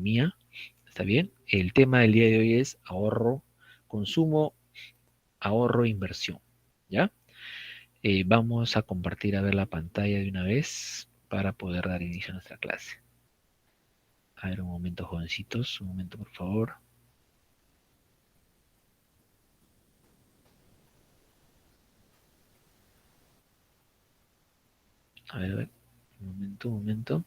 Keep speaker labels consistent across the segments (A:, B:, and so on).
A: Mía, ¿está bien? El tema del día de hoy es ahorro, consumo, ahorro, inversión, ¿ya? Vamos a compartir a ver la pantalla de una vez para poder dar inicio a nuestra clase. A ver, un momento, jovencitos, un momento, por favor. A ver, un momento, un momento.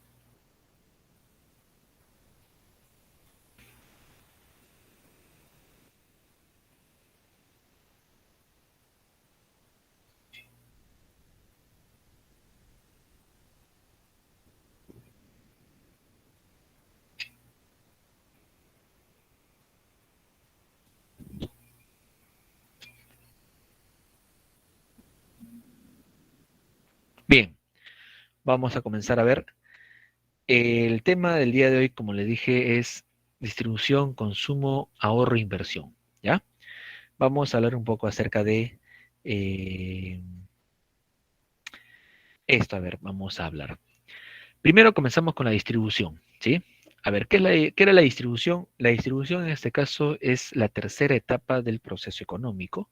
A: Bien, vamos a comenzar a ver. El tema del día de hoy, como les dije, es distribución, consumo, ahorro, inversión, ¿ya? Vamos a hablar un poco acerca de esto. A ver, vamos a hablar. Primero comenzamos con la distribución, ¿sí? A ver, ¿qué era la distribución? La distribución en este caso es la tercera etapa del proceso económico,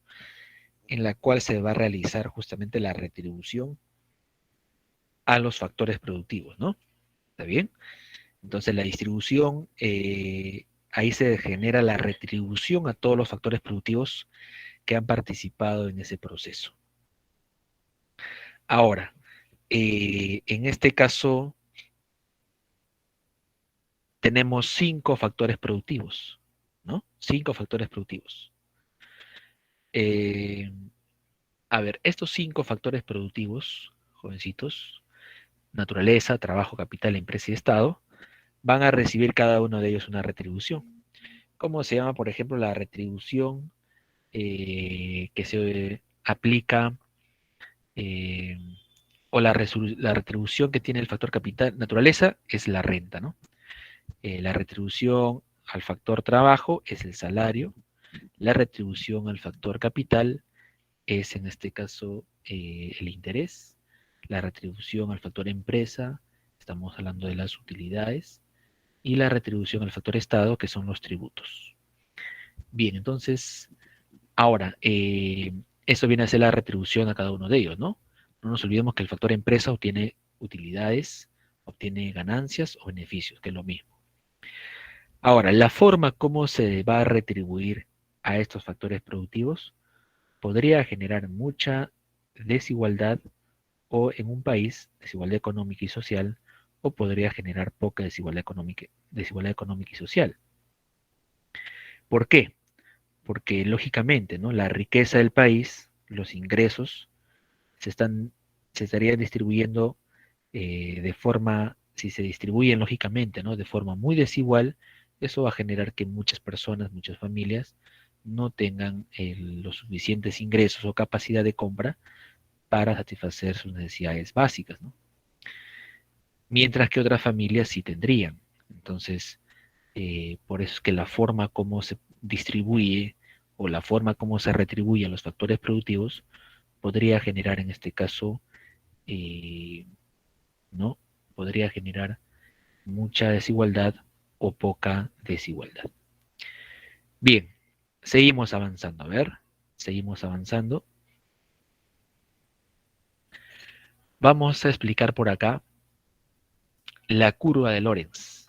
A: en la cual se va a realizar justamente la retribución a los factores productivos, ¿no? ¿Está bien? Entonces la distribución, ahí se genera la retribución a todos los factores productivos que han participado en ese proceso. Ahora, en este caso tenemos 5 factores productivos, ¿no? 5 factores productivos. Eh, a ver, estos 5 factores productivos, jovencitos, naturaleza, trabajo, capital, empresa y Estado, van a recibir cada uno de ellos una retribución. ¿Cómo se llama, por ejemplo, la retribución que se aplica eh, o la retribución que tiene el factor capital, naturaleza, es la renta, ¿no? La retribución al factor trabajo es el salario. La retribución al factor capital es en este caso el interés. La retribución al factor empresa, estamos hablando de las utilidades. Y la retribución al factor estado, que son los tributos. Bien, entonces, ahora, eso viene a ser la retribución a cada uno de ellos, ¿no? No nos olvidemos que el factor empresa obtiene utilidades, obtiene ganancias o beneficios, que es lo mismo. Ahora, la forma como se va a retribuir a estos factores productivos podría generar mucha desigualdad o en un país desigualdad económica y social o podría generar poca desigualdad económica y social. ¿Por qué? Porque lógicamente, ¿no? La riqueza del país, los ingresos, se están, se estarían distribuyendo de forma, si se distribuyen lógicamente, ¿no? De forma muy desigual, eso va a generar que muchas personas, muchas familias, no tengan los suficientes ingresos o capacidad de compra para satisfacer sus necesidades básicas, ¿no? Mientras que otras familias sí tendrían. Entonces, por eso es que la forma como se distribuye o la forma como se retribuye a los factores productivos podría generar en este caso, ¿no? Podría generar mucha desigualdad o poca desigualdad. Bien, seguimos avanzando. A ver, seguimos avanzando. Vamos a explicar por acá la curva de Lorenz.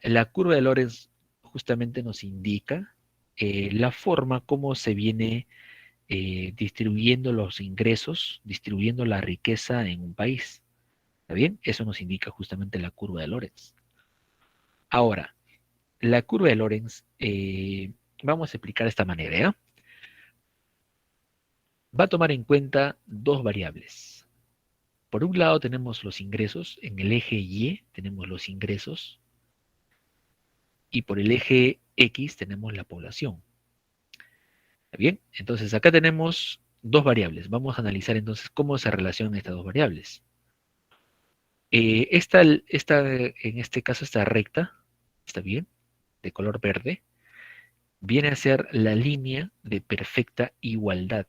A: La curva de Lorenz justamente nos indica la forma como se viene distribuyendo los ingresos, distribuyendo la riqueza en un país. ¿Está bien? Eso nos indica justamente la curva de Lorenz. Ahora, la curva de Lorenz, vamos a explicar de esta manera, ¿ya? Va a tomar en cuenta dos variables. Por un lado tenemos los ingresos, en el eje Y tenemos los ingresos y por el eje X tenemos la población. ¿Está bien? Entonces acá tenemos dos variables. Vamos a analizar entonces cómo se relacionan estas dos variables. En este caso, esta recta, ¿está bien? De color verde, viene a ser la línea de perfecta igualdad.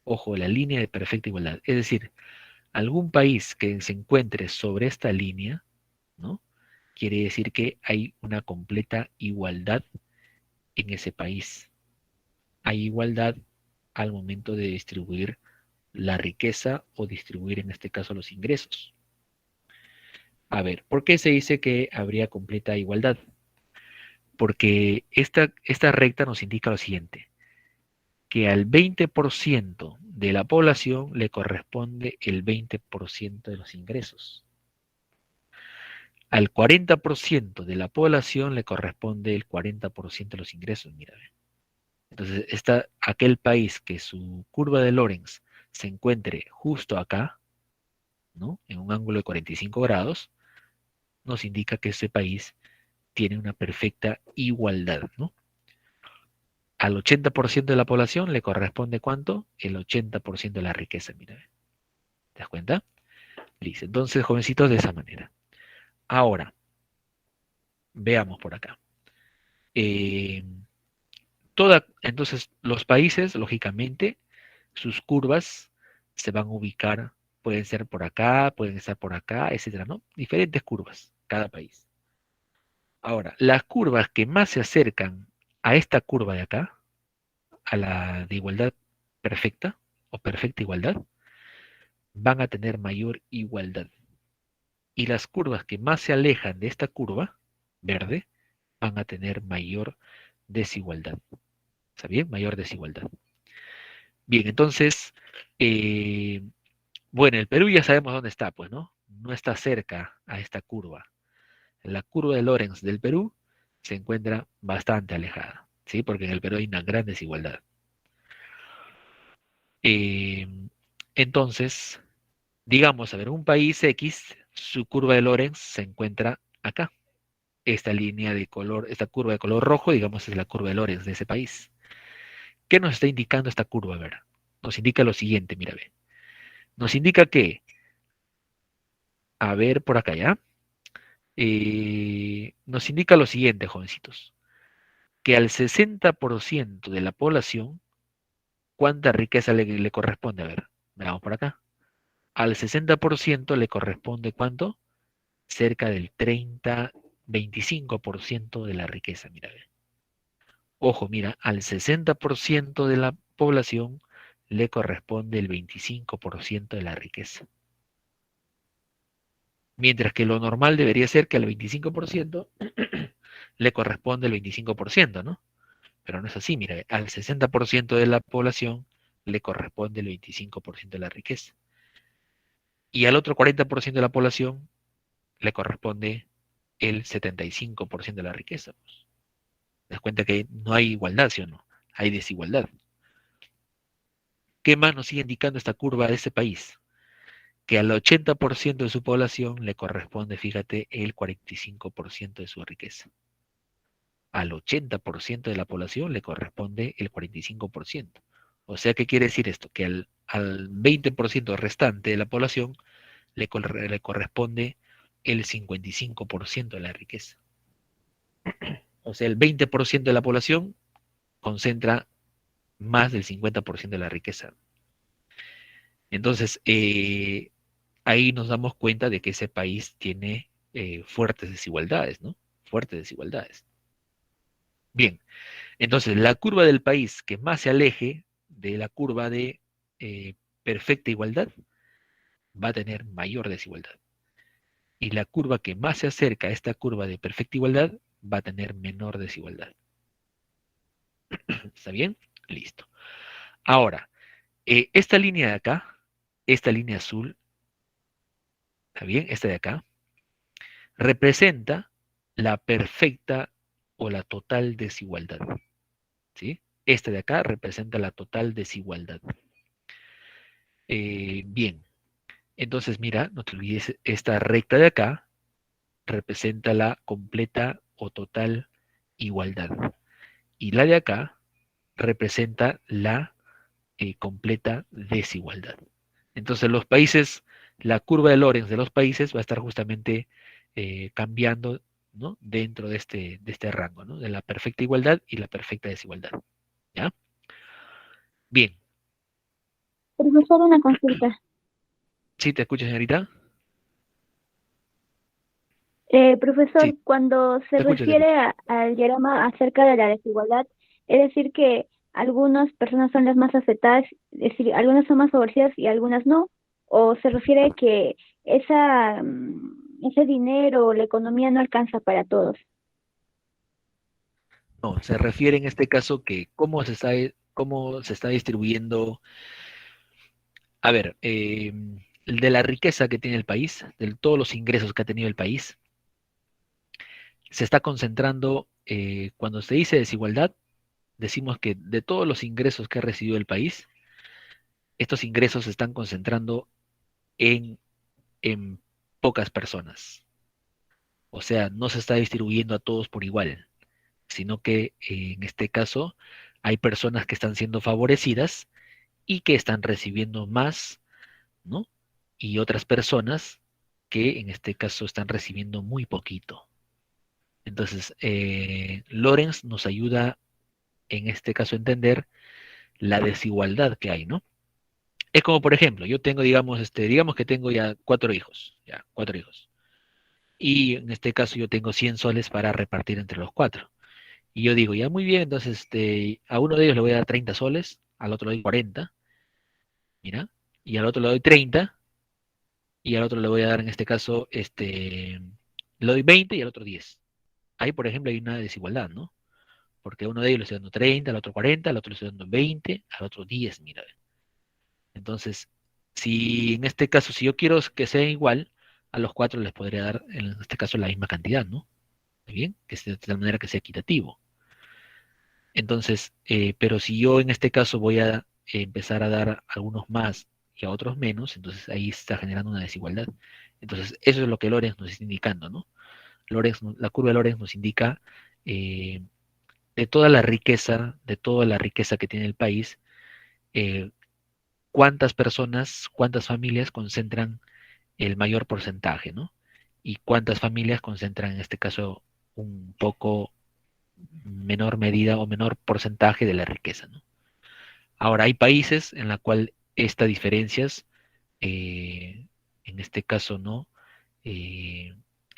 A: Ojo, la línea de perfecta igualdad. Es decir, algún país que se encuentre sobre esta línea, ¿no? quiere decir que hay una completa igualdad en ese país. Hay igualdad al momento de distribuir la riqueza o distribuir en este caso los ingresos. A ver, ¿por qué se dice que habría completa igualdad? Porque esta recta nos indica lo siguiente, que al 20% de la población le corresponde el 20% de los ingresos. Al 40% de la población le corresponde el 40% de los ingresos, mira. Entonces, aquel país que su curva de Lorenz se encuentre justo acá, ¿no? En un ángulo de 45 grados, nos indica que ese país tiene una perfecta igualdad, ¿no? Al 80% de la población le corresponde ¿cuánto? El 80% de la riqueza, mira. ¿Te das cuenta? Listo. Entonces, jovencitos, de esa manera. Ahora, veamos por acá. Eh, entonces, los países, lógicamente, sus curvas se van a ubicar, pueden ser por acá, pueden estar por acá, etcétera, ¿no? Diferentes curvas, cada país. Ahora, las curvas que más se acercan a esta curva de acá, a la de igualdad perfecta o perfecta igualdad, van a tener mayor igualdad. Y las curvas que más se alejan de esta curva verde van a tener mayor desigualdad. ¿Está bien? Mayor desigualdad. Bien, entonces, eh, bueno, el Perú ya sabemos dónde está, pues, ¿no? No está cerca a esta curva. La curva de Lorenz del Perú se encuentra bastante alejada, ¿sí? Porque en el Perú hay una gran desigualdad. Eh, entonces, digamos, a ver, un país X, su curva de Lorenz se encuentra acá. Esta línea de color, esta curva de color rojo, digamos, es la curva de Lorenz de ese país. ¿Qué nos está indicando esta curva? A ver, nos indica lo siguiente, mira, ve. Nos indica que, a ver, por acá ya, nos indica lo siguiente, jovencitos, que al 60% de la población, ¿cuánta riqueza le corresponde? A ver, veamos por acá. Al 60% le corresponde ¿cuánto? Cerca del 30, 25% de la riqueza, mira, ve. Ojo, mira, al 60% de la población le corresponde el 25% de la riqueza. Mientras que lo normal debería ser que al 25% le corresponde el 25%, ¿no? Pero no es así, mira, al 60% de la población le corresponde el 25% de la riqueza. Y al otro 40% de la población le corresponde el 75% de la riqueza. Pues. ¿Te das cuenta que no hay igualdad, sí o no? Hay desigualdad. ¿Qué más nos sigue indicando esta curva de ese país? Que al 80% de su población le corresponde, fíjate, el 45% de su riqueza. Al 80% de la población le corresponde el 45%. O sea, ¿qué quiere decir esto? Que al 20% restante de la población le corresponde el 55% de la riqueza. O sea, el 20% de la población concentra más del 50% de la riqueza. Entonces, ahí nos damos cuenta de que ese país tiene fuertes desigualdades, ¿no? Fuertes desigualdades. Bien, entonces la curva del país que más se aleje de la curva de perfecta igualdad va a tener mayor desigualdad. Y la curva que más se acerca a esta curva de perfecta igualdad va a tener menor desigualdad. ¿Está bien? Listo. Ahora, esta línea de acá, esta línea azul, ¿está bien? Esta de acá, representa la perfecta o la total desigualdad. ¿Sí? Esta de acá representa la total desigualdad. Bien, entonces mira, no te olvides, esta recta de acá representa la completa o total igualdad. Y la de acá representa la completa desigualdad. Entonces los países, la curva de Lorenz de los países va a estar justamente cambiando, ¿no? Dentro de este rango, ¿no? De la perfecta igualdad y la perfecta desigualdad. ¿Ya? Bien.
B: Profesor, una consulta.
A: ¿Sí te escuchas, señorita?
B: Profesor,
A: Sí,
B: cuando se
A: te escucho, te
B: refiere
A: escucho.
B: al diagrama acerca de la desigualdad, es decir, que algunas personas son las más afectadas, es decir, algunas son más favorecidas y algunas no, o se refiere que ese dinero o la economía no alcanza para todos.
A: No, se refiere en este caso que cómo se está distribuyendo, a ver, de la riqueza que tiene el país, de todos los ingresos que ha tenido el país, se está concentrando, cuando se dice desigualdad, decimos que de todos los ingresos que ha recibido el país, estos ingresos se están concentrando en, en pocas personas. O sea, no se está distribuyendo a todos por igual, sino que en este caso hay personas que están siendo favorecidas y que están recibiendo más, ¿no? Y otras personas que en este caso están recibiendo muy poquito. Entonces, Lorenz nos ayuda en este caso a entender la desigualdad que hay, ¿no? Es como, por ejemplo, yo tengo, digamos, digamos que tengo ya cuatro hijos, ya, cuatro hijos. Y en este caso yo tengo 100 soles para repartir entre los cuatro. Y yo digo, ya muy bien, entonces a uno de ellos le voy a dar 30 soles, al otro le doy 40, mira, y al otro le doy 30, y al otro le voy a dar en este caso, le doy 20 y al otro 10. Ahí, por ejemplo, hay una desigualdad, ¿no? Porque a uno de ellos le estoy dando 30, al otro 40, al otro le estoy dando 20, al otro 10, mira. Entonces, si en este caso, si yo quiero que sea igual, a los cuatro les podría dar, en este caso, la misma cantidad, ¿no? ¿Muy bien? Que sea de tal manera que sea equitativo. Entonces, pero si yo en este caso voy a empezar a dar a algunos más y a otros menos, entonces ahí está generando una desigualdad. Entonces, eso es lo que Lorenz nos está indicando, ¿no? La curva de Lorenz nos indica eh, de toda la riqueza que tiene el país, eh, cuántas personas, cuántas familias concentran el mayor porcentaje, ¿no? Y cuántas familias concentran en este caso un poco menor medida o menor porcentaje de la riqueza, ¿no? Ahora, hay países en la cual estas diferencias, eh, en este caso, ¿no? Eh,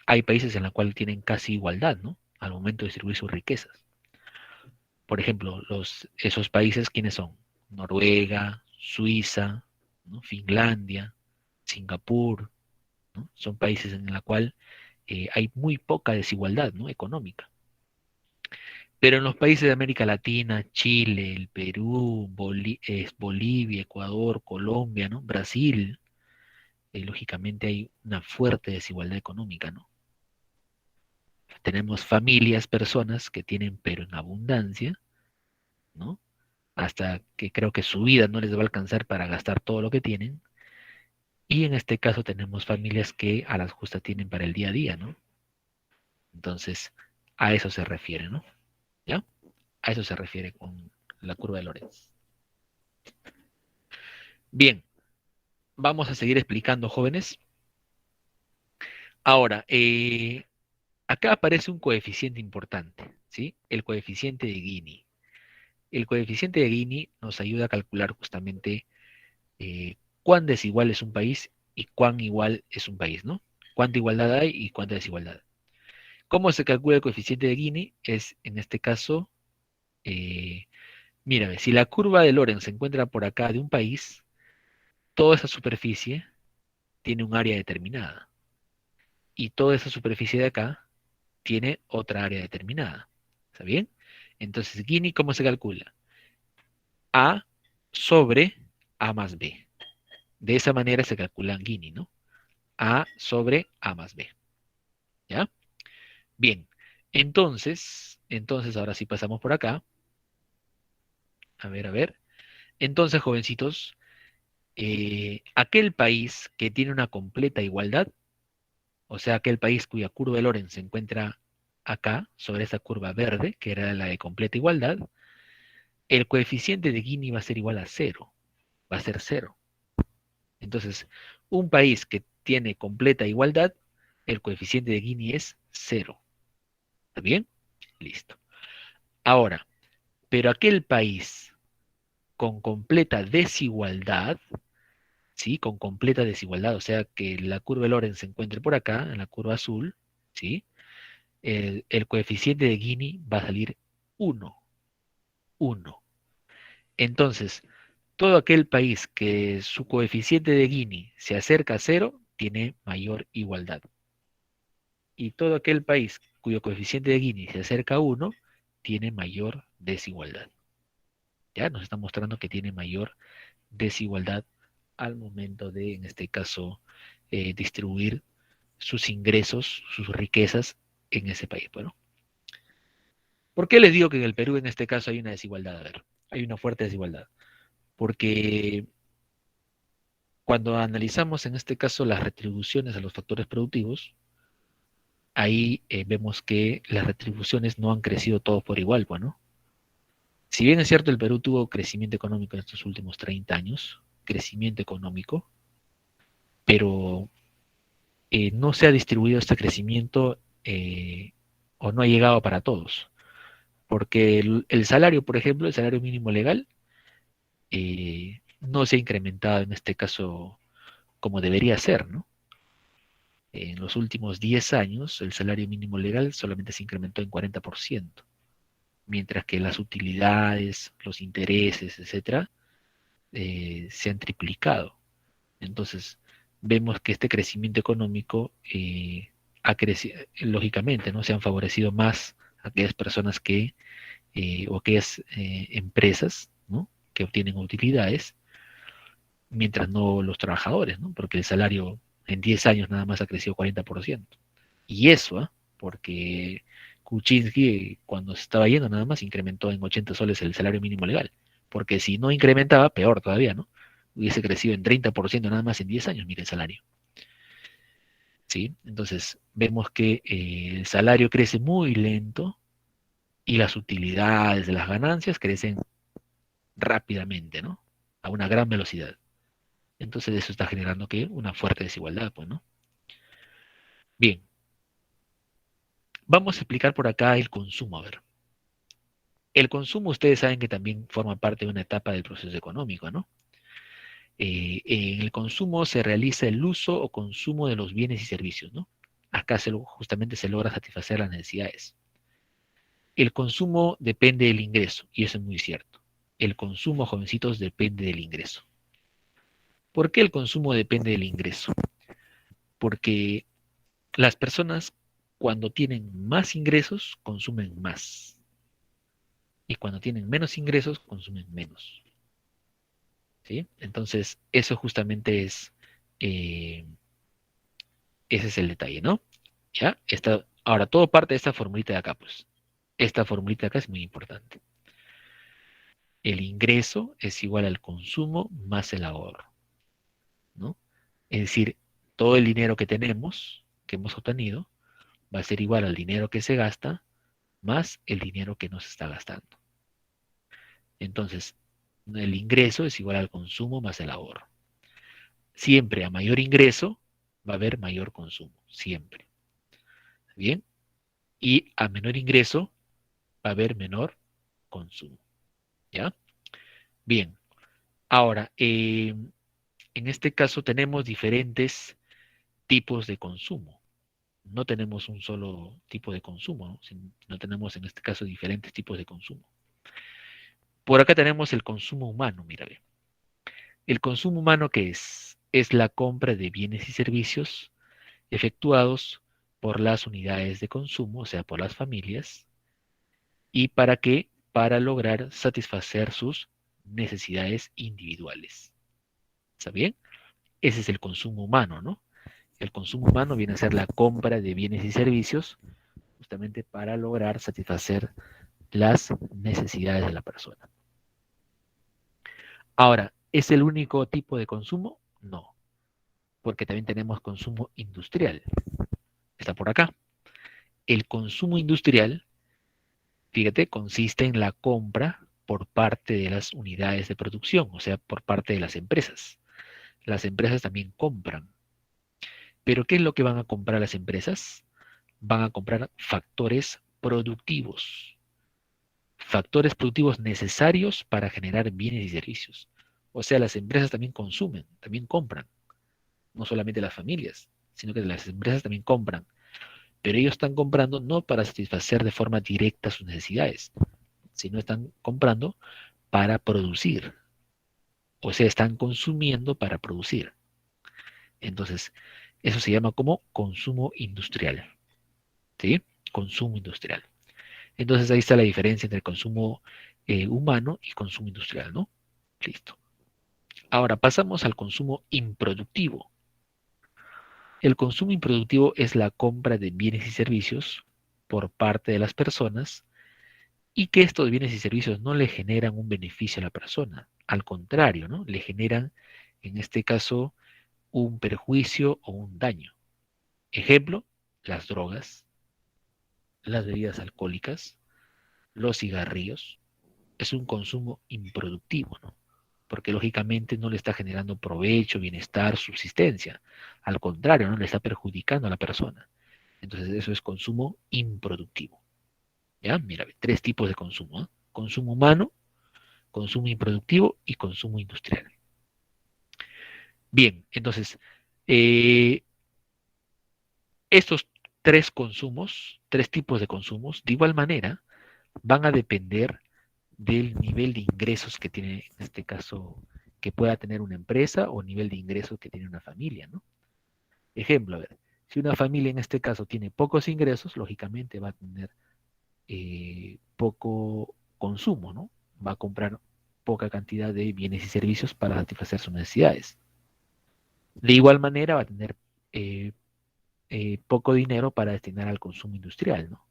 A: hay países en la cual tienen casi igualdad, ¿no? Al momento de distribuir sus riquezas. Por ejemplo, esos países, ¿quiénes son? Noruega, Suiza, ¿no? Finlandia, Singapur, ¿no? Son países en la cual hay muy poca desigualdad, ¿no? Económica. Pero en los países de América Latina, Chile, el Perú, Bolivia, Ecuador, Colombia, ¿no? Brasil, lógicamente hay una fuerte desigualdad económica, ¿no? Tenemos familias, personas que tienen pero en abundancia, ¿no? Hasta que creo que su vida no les va a alcanzar para gastar todo lo que tienen. Y en este caso tenemos familias que a las justas tienen para el día a día, ¿no? Entonces, a eso se refiere, ¿no? ¿Ya? A eso se refiere con la curva de Lorenz. Bien, vamos a seguir explicando, jóvenes. Ahora, acá aparece un coeficiente importante, ¿sí? El coeficiente de Gini. El coeficiente de Gini nos ayuda a calcular justamente cuán desigual es un país y cuán igual es un país, ¿no? Cuánta igualdad hay y cuánta desigualdad. ¿Cómo se calcula el coeficiente de Gini? Es, en este caso, eh, mírame, si la curva de Lorenz se encuentra por acá de un país, toda esa superficie tiene un área determinada y toda esa superficie de acá tiene otra área determinada. ¿Está bien? Entonces, Gini, ¿cómo se calcula? A sobre A más B. De esa manera se calcula Gini, ¿no? A sobre A más B. ¿Ya? Bien. Entonces, ahora sí pasamos por acá. A ver, a ver. Entonces, jovencitos, aquel país que tiene una completa igualdad, o sea, aquel país cuya curva de Lorenz se encuentra acá, sobre esa curva verde, que era la de completa igualdad, el coeficiente de Gini va a ser igual a cero, va a ser cero. Entonces, un país que tiene completa igualdad, el coeficiente de Gini es cero. ¿Está bien? Listo. Ahora, pero aquel país con completa desigualdad, ¿sí? Con completa desigualdad, o sea, que la curva de Lorenz se encuentre por acá, en la curva azul, ¿sí? El coeficiente de Gini va a salir 1, 1. Entonces, todo aquel país que su coeficiente de Gini se acerca a cero tiene mayor igualdad. Y todo aquel país cuyo coeficiente de Gini se acerca a 1 tiene mayor desigualdad. Ya nos está mostrando que tiene mayor desigualdad al momento de, en este caso, distribuir sus ingresos, sus riquezas en ese país. Bueno, ¿por qué les digo que en el Perú en este caso hay una desigualdad? A ver, hay una fuerte desigualdad. Porque cuando analizamos en este caso las retribuciones a los factores productivos, ahí vemos que las retribuciones no han crecido todos por igual, bueno. Si bien es cierto el Perú tuvo crecimiento económico en estos últimos 30 años, crecimiento económico, pero no se ha distribuido este crecimiento o no ha llegado para todos. Porque el salario, por ejemplo, el salario mínimo legal, no se ha incrementado en este caso como debería ser, ¿no? En los últimos 10 años, el salario mínimo legal solamente se incrementó en 40%, mientras que las utilidades, los intereses, etcétera, se han triplicado. Entonces, vemos que este crecimiento económico ha crecido, lógicamente, ¿no? Se han favorecido más a aquellas personas que, o aquellas empresas, ¿no? Que obtienen utilidades, mientras no los trabajadores, ¿no? Porque el salario en 10 años nada más ha crecido 40%. Y eso, ¿ah? Porque Kuczynski, cuando se estaba yendo, nada más incrementó en 80 soles el salario mínimo legal. Porque si no incrementaba, peor todavía, ¿no? Hubiese crecido en 30% nada más en 10 años, mire el salario. ¿Sí? Entonces, vemos que el salario crece muy lento y las utilidades de las ganancias crecen rápidamente, ¿no? A una gran velocidad. Entonces, eso está generando que una fuerte desigualdad, pues, ¿no? Bien, vamos a explicar por acá el consumo, a ver. El consumo, ustedes saben que también forma parte de una etapa del proceso económico, ¿no? En el consumo se realiza el uso o consumo de los bienes y servicios, ¿no? Acá justamente se logra satisfacer las necesidades. El consumo depende del ingreso, y eso es muy cierto. El consumo, jovencitos, depende del ingreso. ¿Por qué el consumo depende del ingreso? Porque las personas, cuando tienen más ingresos, consumen más. Y cuando tienen menos ingresos, consumen menos. ¿Sí? Entonces, eso justamente eh, ese es el detalle, ¿no? ¿Ya? Ahora, todo parte de esta formulita de acá, pues. Esta formulita de acá es muy importante. El ingreso es igual al consumo más el ahorro, ¿no? Es decir, todo el dinero que tenemos, que hemos obtenido, va a ser igual al dinero que se gasta más el dinero que nos está gastando. Entonces, el ingreso es igual al consumo más el ahorro. Siempre a mayor ingreso va a haber mayor consumo, siempre. ¿Bien? Y a menor ingreso va a haber menor consumo. ¿Ya? Bien. Ahora, en este caso tenemos diferentes tipos de consumo. No tenemos un solo tipo de consumo, ¿no? No tenemos en este caso diferentes tipos de consumo. Por acá tenemos el consumo humano, mira, ve. El consumo humano, ¿qué es? Es la compra de bienes y servicios efectuados por las unidades de consumo, o sea, por las familias. ¿Y para qué? Para lograr satisfacer sus necesidades individuales. ¿Está bien? Ese es el consumo humano, ¿no? El consumo humano viene a ser la compra de bienes y servicios justamente para lograr satisfacer las necesidades de la persona. Ahora, ¿es el único tipo de consumo? No, porque también tenemos consumo industrial. Está por acá. El consumo industrial, fíjate, consiste en la compra por parte de las unidades de producción, o sea, por parte de las empresas. Las empresas también compran. Pero ¿qué es lo que van a comprar las empresas? Van a comprar factores productivos necesarios para generar bienes y servicios. O sea, las empresas también consumen, también compran, no solamente las familias, sino que las empresas también compran. pero ellos están comprando no para satisfacer de forma directa sus necesidades, sino están comprando para producir, o sea, están consumiendo para producir. Entonces, eso se llama como consumo industrial, ¿sí? Consumo industrial. Entonces ahí está la diferencia entre el consumo humano y consumo industrial, ¿no? Listo. Ahora pasamos al consumo improductivo. El consumo improductivo es la compra de bienes y servicios por parte de las personas y que estos bienes y servicios no le generan un beneficio a la persona. Al contrario, ¿no? Le generan, en este caso, un perjuicio o un daño. Ejemplo, las drogas, las bebidas alcohólicas, los cigarrillos. Es un consumo improductivo, ¿no? Porque lógicamente no le está generando provecho, bienestar, subsistencia. Al contrario, no le está perjudicando a la persona. Entonces eso es consumo improductivo. ¿Ya? Mira, tres tipos de consumo, ¿eh? Consumo humano, consumo improductivo y consumo industrial. Bien, entonces, eh, estos tres consumos, tres tipos de consumos, de igual manera, van a depender del nivel de ingresos que tiene, en este caso, que pueda tener una empresa o nivel de ingresos que tiene una familia, ¿no? Ejemplo, a ver, si una familia en este caso tiene pocos ingresos, lógicamente va a tener poco consumo, ¿no? Va a comprar poca cantidad de bienes y servicios para satisfacer sus necesidades. De igual manera va a tener eh, poco dinero para destinar al consumo industrial, ¿no?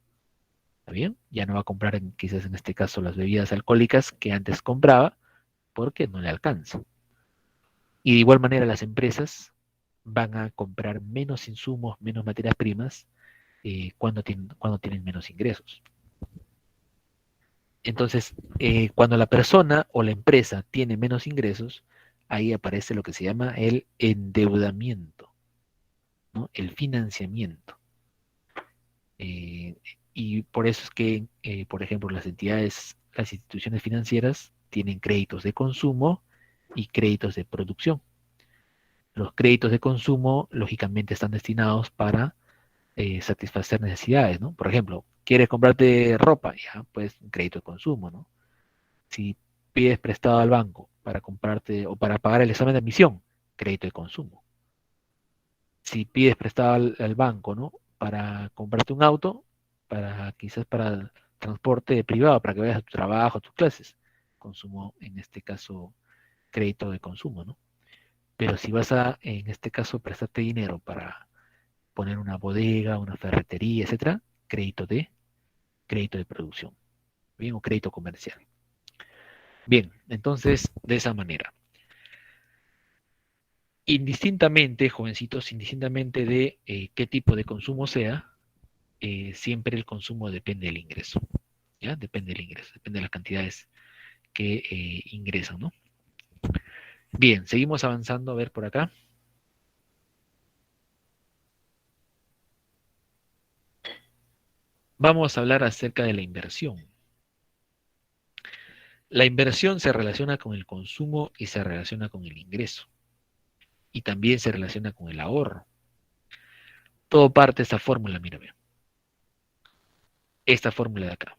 A: ¿Está bien? Ya no va a comprar quizás en este caso las bebidas alcohólicas que antes compraba porque no le alcanza. Y de igual manera las empresas van a comprar menos insumos, menos materias primas cuando tienen menos ingresos. Entonces, cuando la persona o la empresa tiene menos ingresos, ahí aparece lo que se llama el endeudamiento, ¿no? El financiamiento. Eh, y por eso es que, por ejemplo, las entidades, las instituciones financieras tienen créditos de consumo y créditos de producción. Los créditos de consumo, lógicamente, están destinados para satisfacer necesidades, ¿no? Por ejemplo, quieres comprarte ropa, ya, pues un crédito de consumo, ¿no? Si pides prestado al banco para comprarte o para pagar el examen de admisión, crédito de consumo. Si pides prestado al banco, ¿no? Para comprarte un auto, para quizás para el transporte privado, para que vayas a tu trabajo, a tus clases, consumo, en este caso, crédito de consumo, ¿no? Pero si vas a, en este caso, prestarte dinero para poner una bodega, una ferretería, etcétera, crédito de producción, bien, o crédito comercial. Bien, entonces, de esa manera. Indistintamente, jovencitos, indistintamente de qué tipo de consumo sea, siempre el consumo depende del ingreso, ¿ya? Depende del ingreso, depende de las cantidades que ingresan, ¿no? Bien, seguimos avanzando, a ver por acá. Vamos a hablar acerca de la inversión. La inversión se relaciona con el consumo y se relaciona con el ingreso. Y también se relaciona con el ahorro. Todo parte de esta fórmula, mira, mira. Esta fórmula de acá.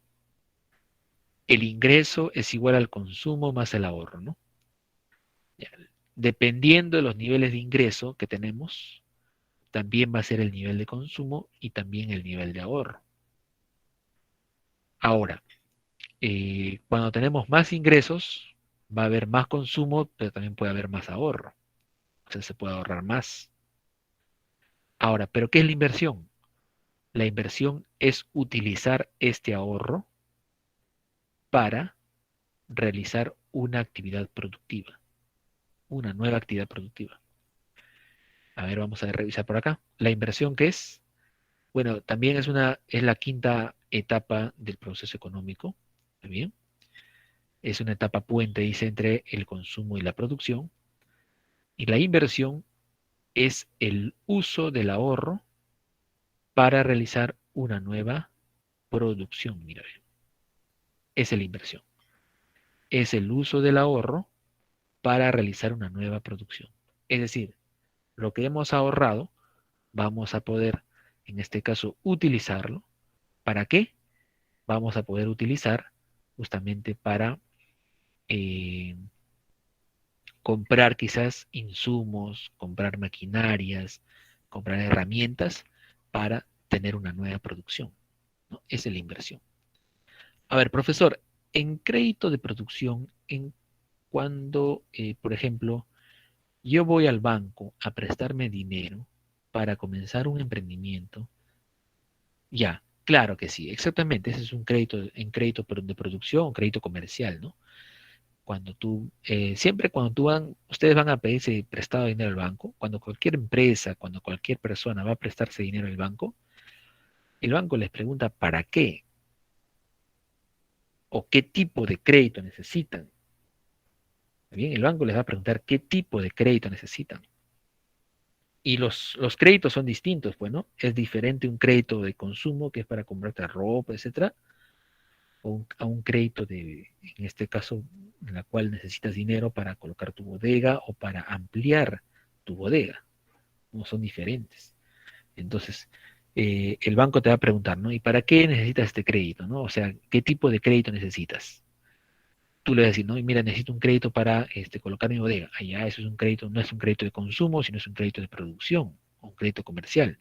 A: El ingreso es igual al consumo más el ahorro, ¿no? Ya, dependiendo de los niveles de ingreso que tenemos, también va a ser el nivel de consumo y también el nivel de ahorro. Ahora, cuando tenemos más ingresos, va a haber más consumo, pero también puede haber más ahorro. O sea, se puede ahorrar más. Ahora, ¿pero qué es la inversión? La inversión es utilizar este ahorro para realizar una actividad productiva, una nueva actividad productiva. A ver, vamos a revisar por acá. La inversión, ¿qué es? Bueno, también es la quinta etapa del proceso económico. ¿Está bien? Es una etapa puente, dice, entre el consumo y la producción. Y la inversión es el uso del ahorro para realizar una nueva producción. Mira, esa es la inversión. Es el uso del ahorro para realizar una nueva producción. Es decir, lo que hemos ahorrado, vamos a poder en este caso, utilizarlo. ¿Para qué? Vamos a poder utilizar justamente para eh, comprar quizás insumos, comprar maquinarias, comprar herramientas para tener una nueva producción, ¿no? Esa es la inversión. A ver, profesor, en crédito de producción, en cuando, por ejemplo, yo voy al banco a prestarme dinero para comenzar un emprendimiento, ya, claro que sí, exactamente, ese es un crédito en crédito de producción, un crédito comercial, ¿no? Cuando tú, siempre cuando ustedes van a pedirse prestado dinero al banco, cuando cualquier empresa, cuando cualquier persona va a prestarse dinero al banco, el banco les pregunta para qué o qué tipo de crédito necesitan. Bien, el banco les va a preguntar qué tipo de crédito necesitan. Y los créditos son distintos, pues, ¿no? Es diferente un crédito de consumo, que es para comprarte ropa, etcétera, a un crédito en este caso, en la cual necesitas dinero para colocar tu bodega o para ampliar tu bodega. No son diferentes. Entonces, el banco te va a preguntar, ¿no? ¿Y para qué necesitas este crédito, ¿no? O sea, ¿qué tipo de crédito necesitas? Tú le vas a decir, no, y mira, necesito un crédito para colocar mi bodega. Allá eso es un crédito, no es un crédito de consumo, sino es un crédito de producción, un crédito comercial.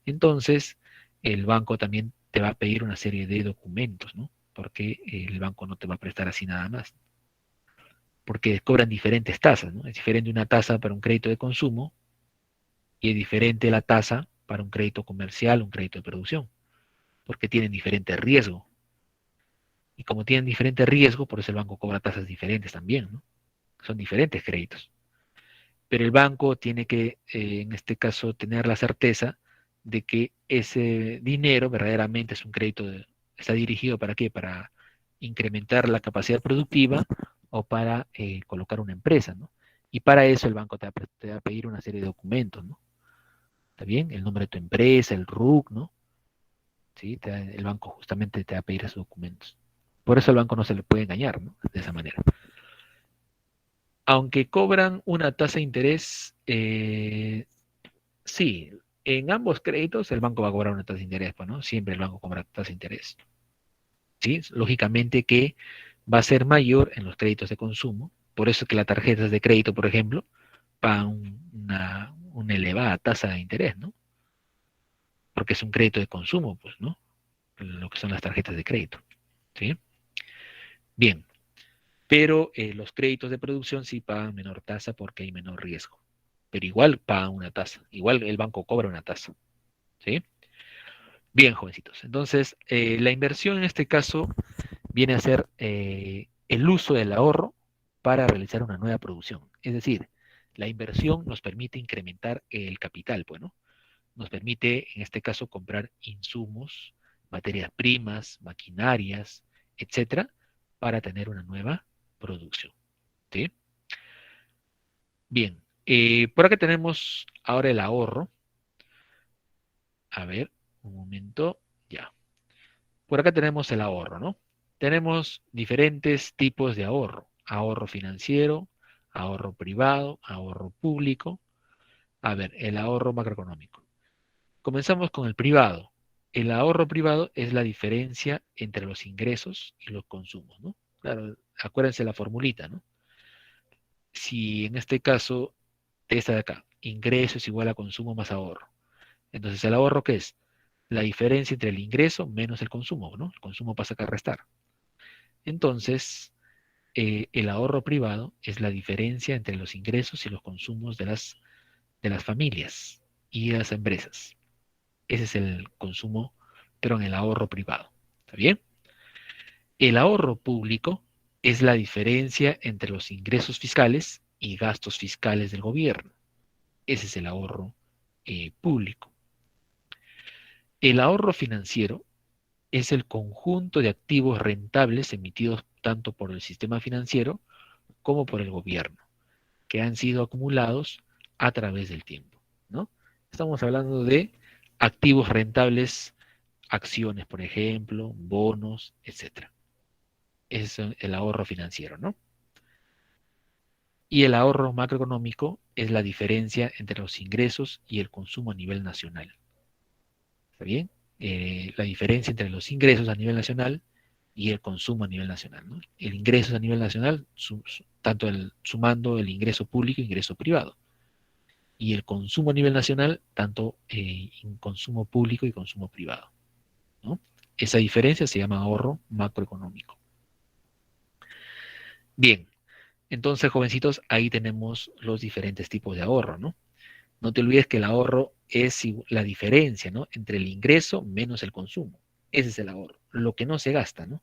A: Entonces, el banco también te va a pedir una serie de documentos, ¿no? Porque el banco no te va a prestar así nada más. Porque cobran diferentes tasas, ¿no? Es diferente una tasa para un crédito de consumo y es diferente la tasa para un crédito comercial, un crédito de producción, porque tienen diferente riesgo. Y como tienen diferente riesgo, por eso el banco cobra tasas diferentes también, ¿no? Son diferentes créditos. Pero el banco tiene que, en este caso, tener la certeza de que ese dinero verdaderamente es un crédito, está dirigido para qué, para incrementar la capacidad productiva o para colocar una empresa, ¿no? Y para eso el banco te va a pedir una serie de documentos, ¿no? ¿Está bien? El nombre de tu empresa, el RUC, ¿no? ¿Sí? El banco justamente te va a pedir esos documentos. Por eso al banco no se le puede engañar, ¿no? De esa manera. Aunque cobran una tasa de interés, sí, en ambos créditos el banco va a cobrar una tasa de interés, pues, ¿no? Siempre el banco cobra tasa de interés. ¿Sí? Lógicamente que va a ser mayor en los créditos de consumo, por eso es que las tarjetas de crédito, por ejemplo, pagan una elevada tasa de interés, ¿no? Porque es un crédito de consumo, pues, ¿no? Lo que son las tarjetas de crédito, ¿sí? Bien, pero los créditos de producción sí pagan menor tasa porque hay menor riesgo, pero igual pagan una tasa, igual el banco cobra una tasa, ¿sí? Bien, jovencitos. Entonces, la inversión en este caso viene a ser el uso del ahorro para realizar una nueva producción. Es decir, la inversión nos permite incrementar el capital, pues, ¿no? Nos permite, en este caso, comprar insumos, materias primas, maquinarias, etcétera, para tener una nueva producción. ¿Sí? Bien, por acá tenemos ahora el ahorro. A ver, un momento, ya. Por acá tenemos el ahorro, ¿no? Tenemos diferentes tipos de ahorro. Ahorro financiero, ahorro privado, ahorro público. A ver, el ahorro macroeconómico. Comenzamos con el privado. El ahorro privado es la diferencia entre los ingresos y los consumos, ¿no? Claro, acuérdense la formulita, ¿no? Si en este caso, esta de acá, ingreso es igual a consumo más ahorro. Entonces, ¿el ahorro qué es? La diferencia entre el ingreso menos el consumo, ¿no? El consumo pasa a restar. Entonces, el ahorro privado es la diferencia entre los ingresos y los consumos de las familias y de las empresas. Ese es el consumo, pero en el ahorro privado. ¿Está bien? El ahorro público es la diferencia entre los ingresos fiscales y gastos fiscales del gobierno. Ese es el ahorro público. El ahorro financiero es el conjunto de activos rentables emitidos tanto por el sistema financiero como por el gobierno, que han sido acumulados a través del tiempo, ¿no? Estamos hablando de activos rentables, acciones, por ejemplo, bonos, etcétera. Ese es el ahorro financiero, ¿no? Y el ahorro macroeconómico es la diferencia entre los ingresos y el consumo a nivel nacional. ¿Está bien? La diferencia entre los ingresos a nivel nacional y el consumo a nivel nacional, ¿no? El ingreso a nivel nacional, tanto sumando el ingreso público e ingreso privado. Y el consumo a nivel nacional, tanto en consumo público y consumo privado, ¿no? Esa diferencia se llama ahorro macroeconómico. Bien, entonces, jovencitos, ahí tenemos los diferentes tipos de ahorro, ¿no? No te olvides que el ahorro es la diferencia, ¿no? Entre el ingreso menos el consumo. Ese es el ahorro. Lo que no se gasta, ¿no?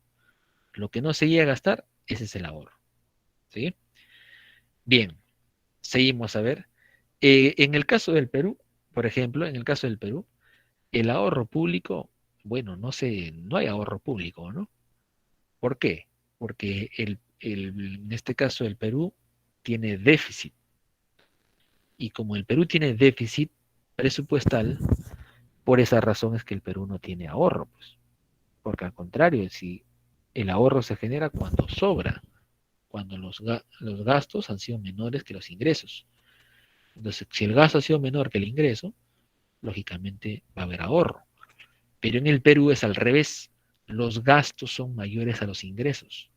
A: Lo que no se llega a gastar, ese es el ahorro. ¿Sí? Bien, seguimos a ver. En el caso del Perú, por ejemplo, en el caso del Perú, el ahorro público, bueno, no sé, no hay ahorro público, ¿no? ¿Por qué? Porque en este caso el Perú tiene déficit. Y como el Perú tiene déficit presupuestal, por esa razón es que el Perú no tiene ahorro, pues. Porque al contrario, si el ahorro se genera cuando sobra, cuando los gastos han sido menores que los ingresos. Entonces, si el gasto ha sido menor que el ingreso, lógicamente va a haber ahorro. Pero en el Perú es al revés. Los gastos son mayores a los ingresos.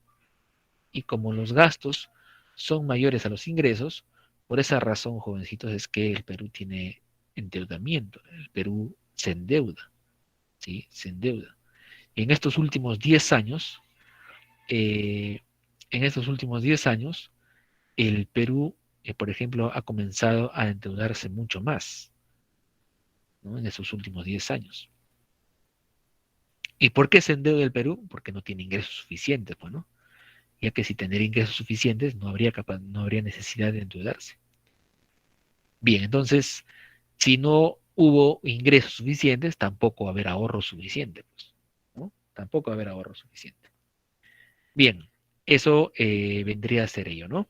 A: Y como los gastos son mayores a los ingresos, por esa razón, jovencitos, es que el Perú tiene endeudamiento. El Perú se endeuda, ¿sí? Se endeuda. En estos últimos 10 años, eh, en estos últimos 10 años, el Perú, por ejemplo, ha comenzado a endeudarse mucho más, ¿no? En esos últimos 10 años. ¿Y por qué se endeuda el Perú? Porque no tiene ingresos suficientes, pues, ¿no? Ya que si tener ingresos suficientes no habría necesidad de endeudarse. Bien, entonces, si no hubo ingresos suficientes, tampoco va a haber ahorro suficiente, pues, ¿no? Tampoco va a haber ahorro suficiente. Bien, eso vendría a ser ello, ¿no?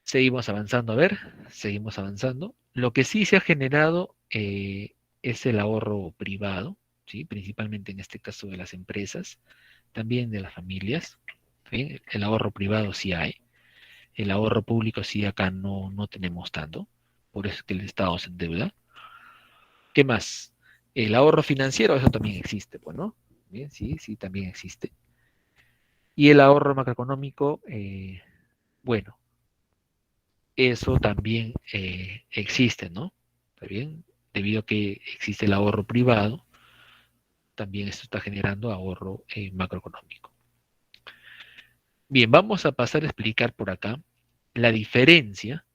A: Seguimos avanzando, a ver, seguimos avanzando. Lo que sí se ha generado es el ahorro privado, ¿sí? Principalmente en este caso de las empresas, también de las familias. ¿Sí? El ahorro privado sí hay, el ahorro público sí acá no tenemos tanto, por eso es que el Estado se endeuda. ¿Qué más? El ahorro financiero, eso también existe, pues, ¿no? Bien, sí, sí, también existe. Y el ahorro macroeconómico, bueno, eso también existe, ¿no? ¿Está bien? Debido a que existe el ahorro privado, también esto está generando ahorro macroeconómico. Bien, vamos a pasar a explicar por acá la diferencia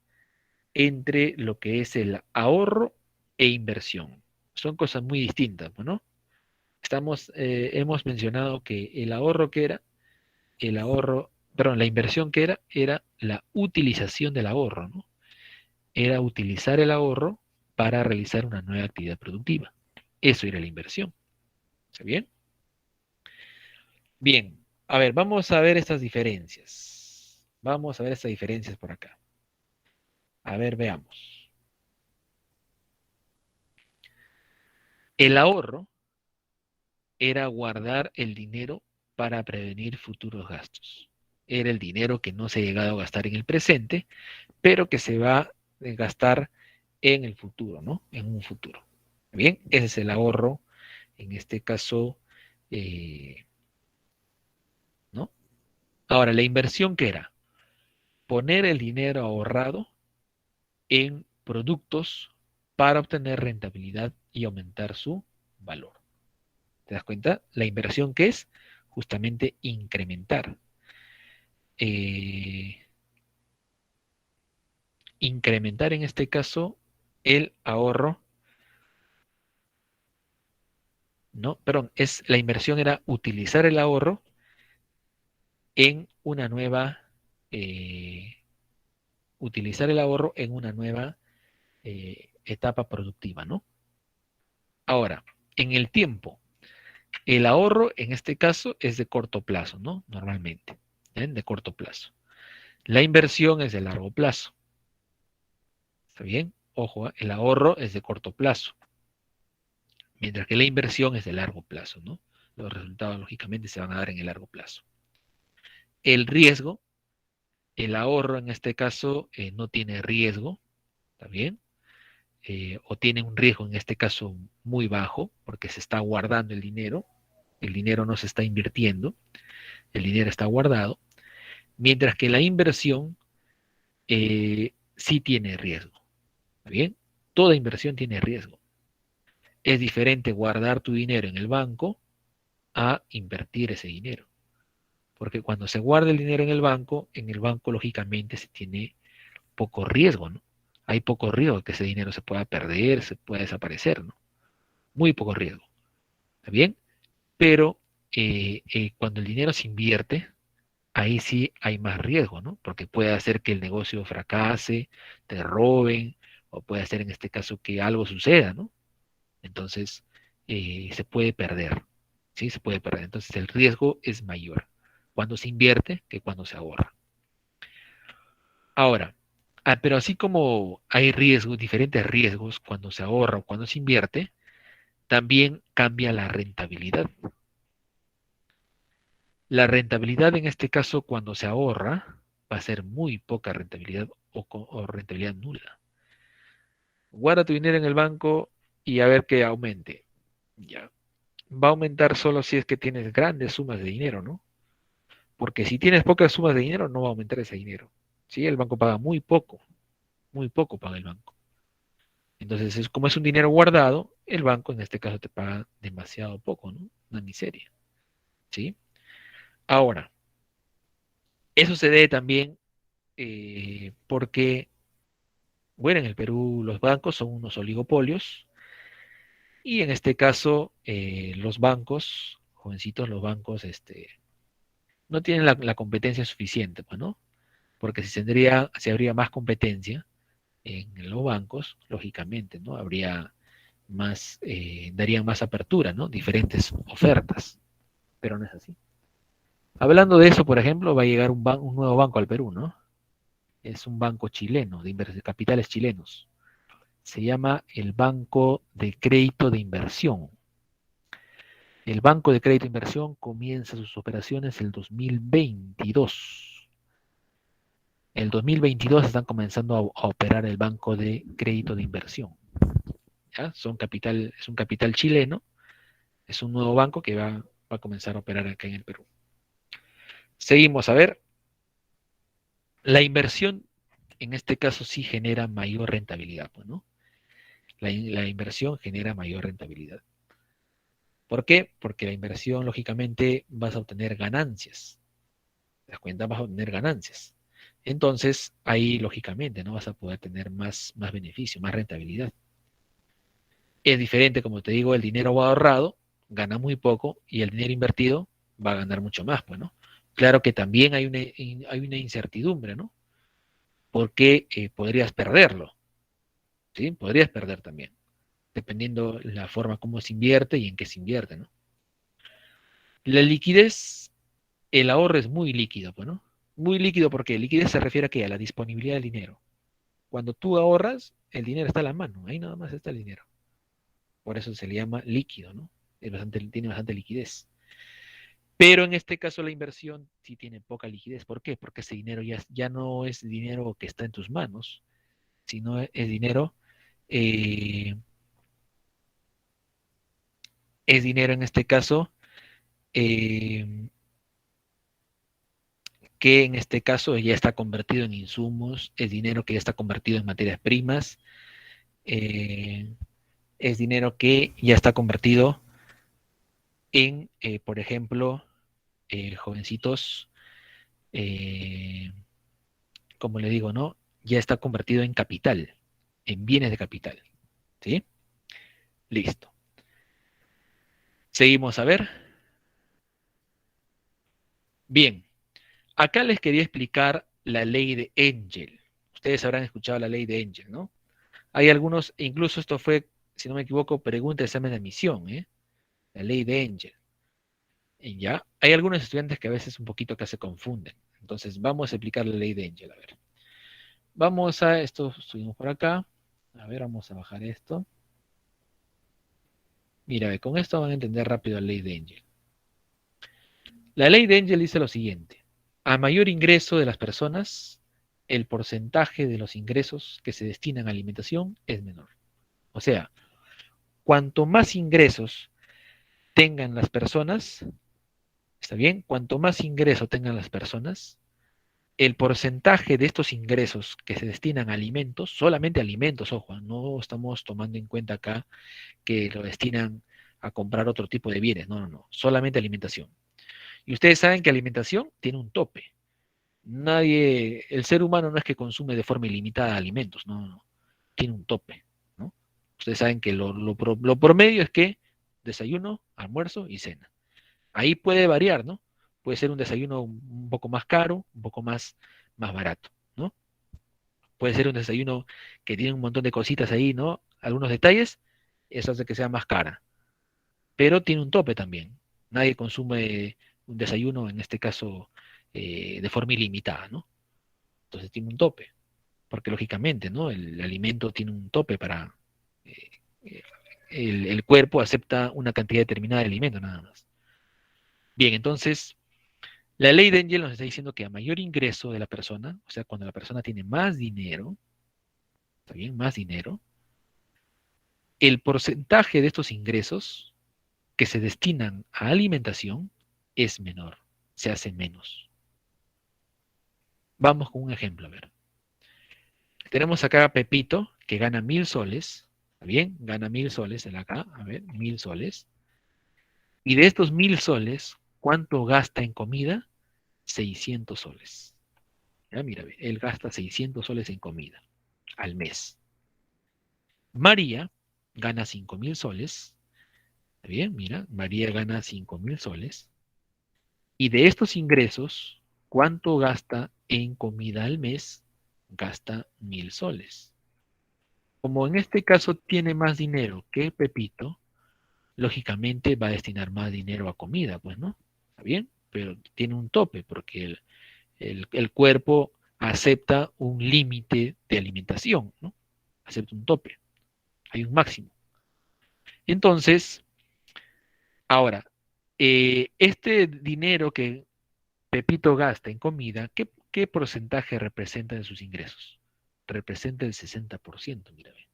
A: entre lo que es el ahorro e inversión. Son cosas muy distintas, ¿no? Hemos mencionado que el ahorro que era, el ahorro, perdón, la inversión que era la utilización del ahorro, ¿no? Era utilizar el ahorro para realizar una nueva actividad productiva. Eso era la inversión. ¿Está bien? Bien, a ver, vamos a ver estas diferencias. Vamos a ver estas diferencias por acá. A ver, veamos. El ahorro era guardar el dinero para prevenir futuros gastos. Era el dinero que no se ha llegado a gastar en el presente, pero que se va a gastar en el futuro, ¿no? En un futuro. Bien, ese es el ahorro, en este caso, ¿no? Ahora, la inversión, ¿qué era? Poner el dinero ahorrado en productos para obtener rentabilidad y aumentar su valor. ¿Te das cuenta? La inversión, ¿qué es? Justamente incrementar. Eh, incrementar en este caso el ahorro, ¿no? Perdón, la inversión era utilizar el ahorro en una nueva, eh, utilizar el ahorro en una nueva etapa productiva, ¿no? Ahora, en el tiempo, el ahorro en este caso es de corto plazo, ¿no? Normalmente, ¿eh? De corto plazo. La inversión es de largo plazo. ¿Está bien? Ojo, el ahorro es de corto plazo, mientras que la inversión es de largo plazo, ¿no? Los resultados, lógicamente, se van a dar en el largo plazo. El riesgo, el ahorro en este caso no tiene riesgo, ¿está bien? o tienen un riesgo, en este caso, muy bajo, porque se está guardando el dinero no se está invirtiendo, el dinero está guardado, mientras que la inversión sí tiene riesgo. ¿Está bien? Toda inversión tiene riesgo. Es diferente guardar tu dinero en el banco a invertir ese dinero. Porque cuando se guarda el dinero en el banco lógicamente se tiene poco riesgo, ¿no? Hay poco riesgo que ese dinero se pueda perder, se pueda desaparecer, ¿no? Muy poco riesgo. ¿Está bien? Pero cuando el dinero se invierte, ahí sí hay más riesgo, ¿no? Porque puede hacer que el negocio fracase, te roben, o puede hacer en este caso que algo suceda, ¿no? Entonces, se puede perder, ¿sí? Se puede perder. Entonces, el riesgo es mayor cuando se invierte que cuando se ahorra. Ahora, pero así como hay riesgos, diferentes riesgos cuando se ahorra o cuando se invierte, también cambia la rentabilidad. La rentabilidad en este caso cuando se ahorra va a ser muy poca rentabilidad o rentabilidad nula. Guarda tu dinero en el banco y a ver que aumente. Ya. Va a aumentar solo si es que tienes grandes sumas de dinero, ¿no? Porque si tienes pocas sumas de dinero, no va a aumentar ese dinero. ¿Sí? El banco paga muy poco paga el banco. Entonces, como es un dinero guardado, el banco en este caso te paga demasiado poco, ¿no? Una miseria, ¿sí? Ahora, eso se debe también porque, bueno, en el Perú los bancos son unos oligopolios y en este caso los bancos, jovencitos, los bancos no tienen la competencia suficiente, pues, ¿no? Porque si habría más competencia en los bancos, lógicamente, ¿no? Habría más, darían más apertura, ¿no? Diferentes ofertas, pero no es así. Hablando de eso, por ejemplo, va a llegar un nuevo banco al Perú, ¿no? Es un banco chileno, de capitales chilenos. Se llama el Banco de Crédito de Inversión. El Banco de Crédito de Inversión comienza sus operaciones el 2022. El 2022 están comenzando a operar el Banco de Crédito de Inversión. ¿Ya? Es un capital chileno, es un nuevo banco que va a comenzar a operar acá en el Perú. Seguimos a ver, la inversión en este caso sí genera mayor rentabilidad, pues, ¿no? La inversión genera mayor rentabilidad. ¿Por qué? Porque la inversión, lógicamente, vas a obtener ganancias. ¿Te das cuenta? Vas a obtener ganancias. Entonces, ahí, lógicamente, no vas a poder tener más beneficio, más rentabilidad. Es diferente, como te digo, el dinero ahorrado gana muy poco y el dinero invertido va a ganar mucho más, pues, ¿no? Claro que también hay una incertidumbre, ¿no? Porque podrías perderlo, ¿sí? Podrías perder también, dependiendo la forma como se invierte y en qué se invierte, ¿no? La liquidez, el ahorro es muy líquido, pues, ¿no? Muy líquido porque liquidez se refiere a qué? A la disponibilidad del dinero. Cuando tú ahorras, el dinero está a la mano, ahí nada más está el dinero. Por eso se le llama líquido, ¿no? Tiene bastante liquidez. Pero en este caso la inversión sí tiene poca liquidez. ¿Por qué? Porque ese dinero ya no es dinero que está en tus manos, sino eh, es dinero en este caso eh, que en este caso ya está convertido en insumos, es dinero que ya está convertido en materias primas, eh, es dinero que ya está convertido en, por ejemplo, jovencitos, eh, como le digo, ¿no? Ya está convertido en capital, en bienes de capital, ¿sí? Listo. Seguimos a ver. Bien, acá les quería explicar la ley de Engel. Ustedes habrán escuchado la ley de Engel, ¿no? Hay algunos, incluso esto fue, si no me equivoco, pregunta de examen de admisión, ¿eh? La ley de Engel. Y ya, hay algunos estudiantes que a veces un poquito acá se confunden. Entonces, vamos a explicar la ley de Engel, a ver. Vamos a esto, subimos por acá. A ver, vamos a bajar esto. Mira, con esto van a entender rápido la ley de Engel. La ley de Engel dice lo siguiente. A mayor ingreso de las personas, el porcentaje de los ingresos que se destinan a alimentación es menor. O sea, cuanto más ingresos tengan las personas, ¿está bien? Cuanto más ingresos tengan las personas, el porcentaje de estos ingresos que se destinan a alimentos, solamente alimentos, ojo, no estamos tomando en cuenta acá que lo destinan a comprar otro tipo de bienes, no, no, no, solamente alimentación. Y ustedes saben que alimentación tiene un tope. Nadie, el ser humano no es que consume de forma ilimitada alimentos, no, no, no, tiene un tope, ¿no? Ustedes saben que lo promedio es que desayuno, almuerzo y cena. Ahí puede variar, ¿no? Puede ser un desayuno un poco más caro, un poco más barato, ¿no? Puede ser un desayuno que tiene un montón de cositas ahí, ¿no? Algunos detalles, eso hace que sea más cara, pero tiene un tope también. Nadie consume un desayuno, en este caso, de forma ilimitada, ¿no? Entonces tiene un tope, porque lógicamente, ¿no? El alimento tiene un tope para... eh, eh, el cuerpo acepta una cantidad determinada de alimento, nada más. Bien, entonces, la ley de Engel nos está diciendo que a mayor ingreso de la persona, o sea, cuando la persona tiene más dinero, ¿está bien? Más dinero, el porcentaje de estos ingresos que se destinan a alimentación es menor, se hace menos. Vamos con un ejemplo, a ver. Tenemos acá a Pepito, que gana 1.000 soles, ¿está bien? Gana 1.000 soles en acá, a ver, 1.000 soles. Y de estos 1.000 soles, ¿cuánto gasta en comida? 600 soles. Ya, mira, él gasta 600 soles en comida al mes. María gana 5.000 soles. ¿Está bien? Mira, María gana 5.000 soles. Y de estos ingresos, ¿cuánto gasta en comida al mes? Gasta 1.000 soles. Como en este caso tiene más dinero que Pepito, lógicamente va a destinar más dinero a comida, pues, ¿no? ¿Está bien? Pero tiene un tope porque el cuerpo acepta un límite de alimentación, ¿no? Acepta un tope, hay un máximo. Entonces, ahora, este dinero que Pepito gasta en comida, ¿qué porcentaje representa de sus ingresos? Representa el 60%, mira, ve,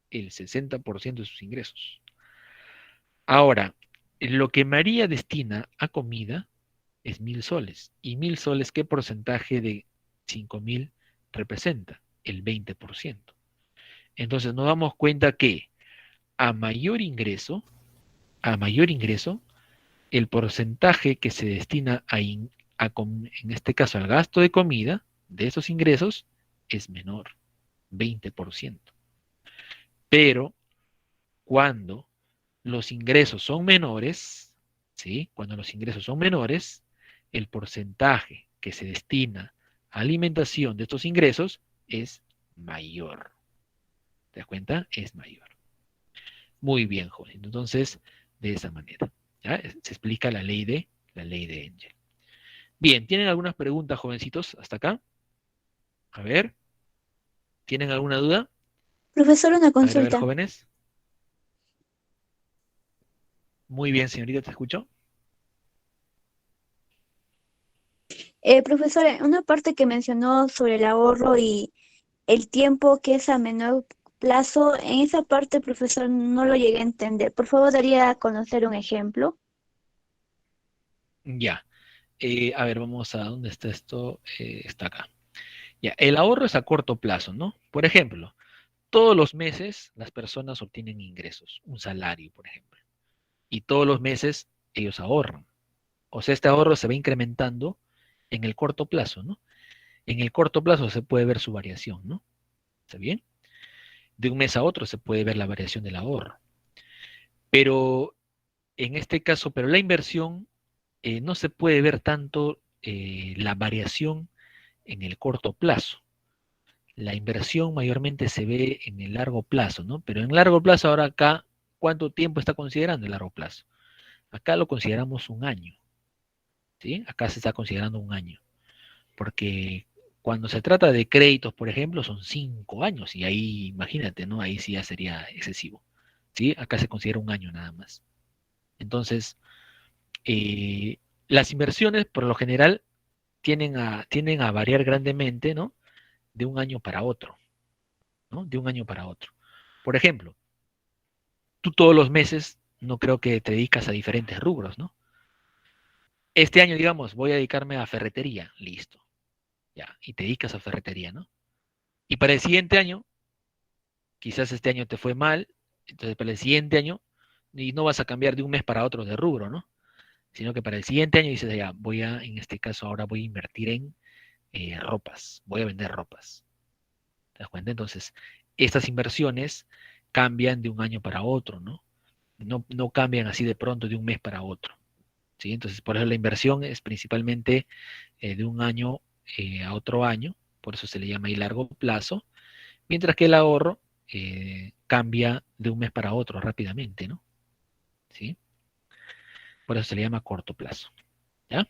A: el 60% de sus ingresos. Ahora, lo que María destina a comida es 1.000 soles. ¿Y 1.000 soles qué porcentaje de 5.000 representa? El 20%. Entonces nos damos cuenta que a mayor ingreso, a mayor ingreso, el porcentaje que se destina en este caso al gasto de comida de esos ingresos es menor, 20%. Pero cuando los ingresos son menores, ¿sí? Cuando los ingresos son menores, el porcentaje que se destina a alimentación de estos ingresos es mayor. ¿Te das cuenta? Es mayor. Muy bien, joven. Entonces, de esa manera, ¿ya? Se explica la ley de Engel. Bien, ¿tienen algunas preguntas, jovencitos, hasta acá? A ver, ¿tienen alguna duda?
B: Profesor, una
A: A ver,
B: consulta.
A: jóvenes. Muy bien, señorita, te escucho.
B: Profesor, en una parte que mencionó sobre el ahorro y el tiempo que es a menor plazo, en esa parte, profesor, no lo llegué a entender. Por favor, daría a conocer un ejemplo.
A: Ya. A ver, vamos a dónde está esto. Está acá. Ya, el ahorro es a corto plazo, ¿no? Por ejemplo, todos los meses las personas obtienen ingresos, un salario, por ejemplo, y todos los meses ellos ahorran. O sea, este ahorro se va incrementando en el corto plazo, ¿no? En el corto plazo se puede ver su variación, ¿no? ¿Está bien? De un mes a otro se puede ver la variación del ahorro. Pero en este caso, pero la inversión no se puede ver tanto la variación en el corto plazo. La inversión mayormente se ve en el largo plazo, ¿no? Pero en largo plazo, ahora acá, ¿cuánto tiempo está considerando el largo plazo? Acá lo consideramos un año, ¿sí? Acá se está considerando un año, porque cuando se trata de créditos, por ejemplo, son 5 años, y ahí, imagínate, ¿no? Ahí sí ya sería excesivo, ¿sí? Acá se considera un año nada más. Entonces, eh, las inversiones, por lo general, tienden a variar grandemente, ¿no? De un año para otro, ¿no? De un año para otro. Por ejemplo, tú todos los meses no creo que te dedicas a diferentes rubros, ¿no? Este año, digamos, voy a dedicarme a ferretería, listo, ya, y te dedicas a ferretería, ¿no? Y para el siguiente año, quizás este año te fue mal, entonces para el siguiente año, y no vas a cambiar de un mes para otro de rubro, ¿no? Sino que para el siguiente año dices, ya, voy a, en este caso ahora voy a invertir en ropas, voy a vender ropas. ¿Te das cuenta? Entonces, estas inversiones cambian de un año para otro, ¿no? No cambian así de pronto de un mes para otro, ¿sí? Entonces, por eso la inversión es principalmente de un año a otro año, por eso se le llama ahí largo plazo, mientras que el ahorro cambia de un mes para otro rápidamente, ¿no? ¿Sí? Por eso se le llama corto plazo, ¿ya?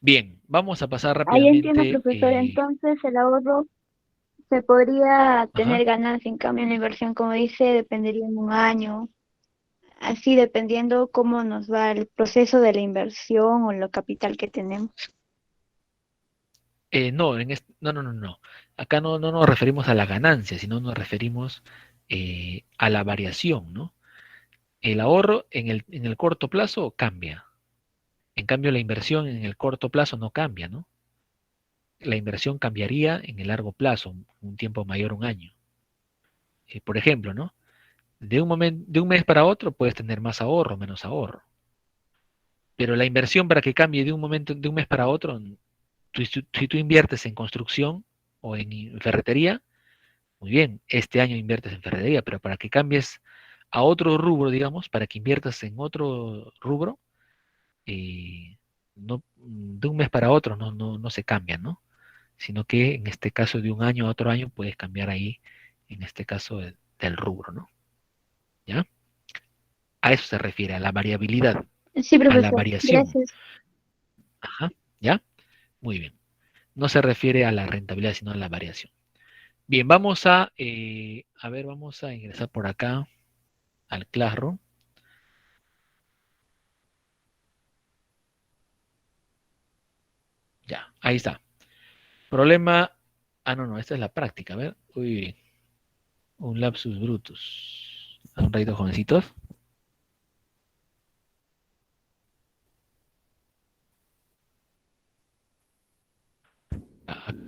A: Bien, vamos a pasar
B: Ahí entiendo,
A: rápidamente.
B: profesor. Entonces, el ahorro se podría
A: Ajá.
B: tener ganancia, en cambio, la inversión, como dice, dependería en un año. Así dependiendo cómo nos va el proceso de la inversión o lo capital que tenemos.
A: No, no. Acá no nos referimos a la ganancia, sino nos referimos a la variación, ¿no? El ahorro en el corto plazo cambia. En cambio, la inversión en el corto plazo no cambia, ¿no? La inversión cambiaría en el largo plazo, un tiempo mayor, un año. Por ejemplo, ¿no? De un mes para otro puedes tener más ahorro, menos ahorro. Pero la inversión para que cambie de un momento, de un mes para otro, si tú inviertes en construcción o en ferretería, muy bien, este año inviertes en ferretería, pero para que cambies a otro rubro, digamos, para que inviertas en otro rubro, no, de un mes para otro no se cambian, ¿no? Sino que en este caso de un año a otro año puedes cambiar ahí, en este caso del rubro, ¿no? ¿Ya? A eso se refiere, a la variabilidad,
B: Sí,
A: a la
B: profesor,
A: variación.
B: gracias.
A: Ajá, ¿ya? Muy bien. No se refiere a la rentabilidad, sino a la variación. Bien, a ver, vamos a ingresar por acá al Classroom. Ya, ahí está. Problema. Ah, no, esta es la práctica. A ver, uy, un lapsus brutus. Un ratito, jovencitos.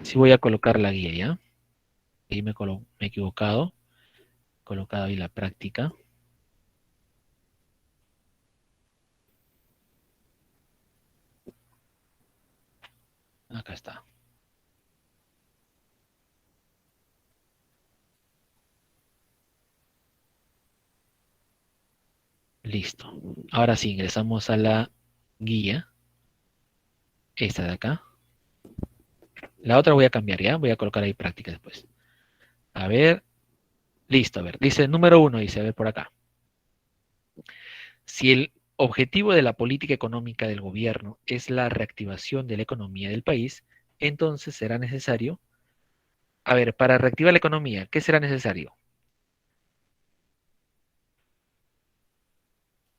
A: Sí voy a colocar la guía, ¿ya? Ahí me he equivocado. He colocado ahí la práctica. Acá está. Listo. Ahora sí, ingresamos a la guía. Esta de acá. La otra voy a cambiar, ¿ya? Voy a colocar ahí práctica después. A ver, listo, a ver. Dice número uno, dice, a ver por acá. Si el objetivo de la política económica del gobierno es la reactivación de la economía del país, entonces será necesario, a ver, para reactivar la economía, ¿qué será necesario?